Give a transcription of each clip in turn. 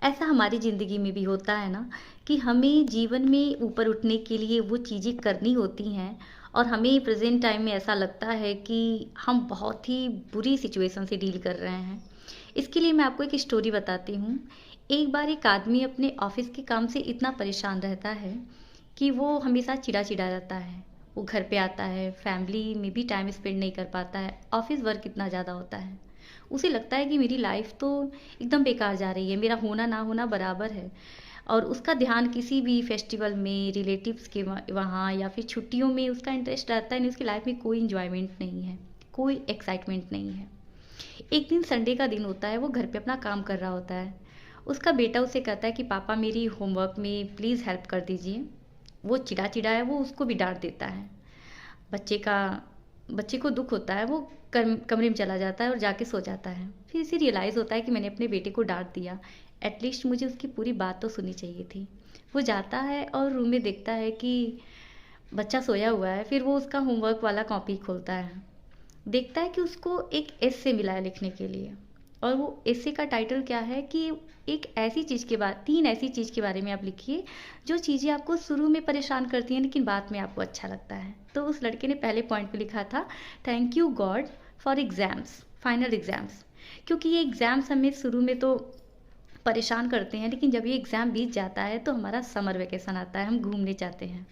ऐसा हमारी ज़िंदगी में भी होता है ना कि हमें जीवन में ऊपर उठने के लिए वो चीज़ें करनी होती हैं और हमें प्रेज़ेंट टाइम में ऐसा लगता है कि हम बहुत ही बुरी सिचुएशन से डील कर रहे हैं। इसके लिए मैं आपको एक स्टोरी बताती हूँ। एक बार एक आदमी अपने ऑफ़िस के काम से इतना परेशान रहता है कि वो हमेशा चिढ़ा-चिढ़ा रहता है। वो घर पे आता है, फैमिली में भी टाइम स्पेंड नहीं कर पाता है, ऑफ़िस वर्क इतना ज़्यादा होता है। उसे लगता है कि मेरी लाइफ़ तो एकदम बेकार जा रही है, मेरा होना ना होना बराबर है और उसका ध्यान किसी भी फेस्टिवल में, रिलेटिव्स के वहाँ या फिर छुट्टियों में उसका इंटरेस्ट रहता ही नहीं, उसकी लाइफ़ में कोई एन्जॉयमेंट नहीं है, कोई एक्साइटमेंट नहीं है। एक दिन संडे का दिन होता है, वो घर पे अपना काम कर रहा होता है। उसका बेटा उसे कहता है कि पापा मेरी होमवर्क में प्लीज़ हेल्प कर दीजिए। वो चिढ़ा-चिढ़ा है, वो उसको भी डाँट देता है। बच्चे का बच्चे को दुःख होता है, वो कमरे में चला जाता है और जाके सो जाता है। फिर इसे रियलाइज़ होता है कि मैंने अपने बेटे को डाँट दिया, एटलीस्ट मुझे उसकी पूरी बात तो सुननी चाहिए थी। वो जाता है और रूम में देखता है कि बच्चा सोया हुआ है, फिर वो उसका होमवर्क वाला कॉपी खोलता है। देखता है कि उसको एक एस्से मिला है लिखने के लिए और वो एस्से का टाइटल क्या है कि एक ऐसी चीज़ के बाद 3 ऐसी चीज़ के बारे में आप लिखिए जो चीज़ें आपको शुरू में परेशान करती हैं लेकिन बाद में आपको अच्छा लगता है। तो उस लड़के ने पहले पॉइंट पे लिखा था thank you God for exams, final exams. क्योंकि ये एग्ज़ाम्स हमें शुरू में तो परेशान करते हैं लेकिन जब ये एग्ज़ाम बीत जाता है तो हमारा समर वैकेशन आता है, हम घूमने जाते हैं।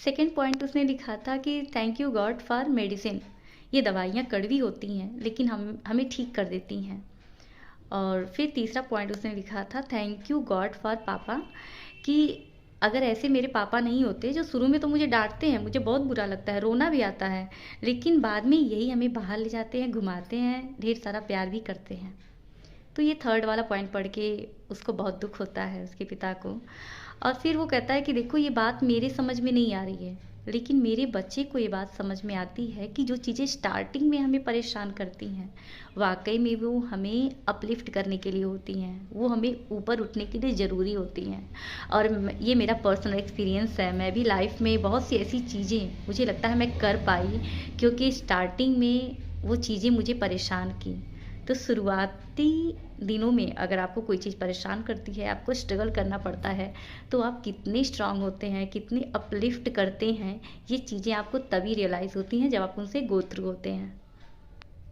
सेकंड पॉइंट उसने लिखा था कि thank you God for medicine. ये दवाइयाँ कड़वी होती हैं लेकिन हम हमें ठीक कर देती हैं। और फिर तीसरा पॉइंट उसने लिखा था थैंक यू गॉड फॉर पापा कि अगर ऐसे मेरे पापा नहीं होते जो शुरू में तो मुझे डांटते हैं, मुझे बहुत बुरा लगता है, रोना भी आता है, लेकिन बाद में यही हमें बाहर ले जाते हैं, घुमाते हैं, ढेर सारा प्यार भी करते हैं। तो ये थर्ड वाला पॉइंट पढ़ के उसको बहुत दुख होता है उसके पिता को और फिर वो कहता है कि देखो ये बात मेरे समझ में नहीं आ रही है लेकिन मेरे बच्चे को ये बात समझ में आती है कि जो चीज़ें स्टार्टिंग में हमें परेशान करती हैं वाकई में वो हमें अपलिफ्ट करने के लिए होती हैं, वो हमें ऊपर उठने के लिए ज़रूरी होती हैं। और ये मेरा पर्सनल एक्सपीरियंस है, मैं भी लाइफ में बहुत सी ऐसी चीज़ें मुझे लगता है मैं कर पाई क्योंकि स्टार्टिंग में वो चीज़ें मुझे परेशान की। तो शुरुआती दिनों में अगर आपको कोई चीज़ परेशान करती है, आपको स्ट्रगल करना पड़ता है, तो आप कितने स्ट्रॉन्ग होते हैं, कितने अपलिफ्ट करते हैं, ये चीज़ें आपको तभी रियलाइज़ होती हैं जब आप उनसे गो थ्रू होते हैं।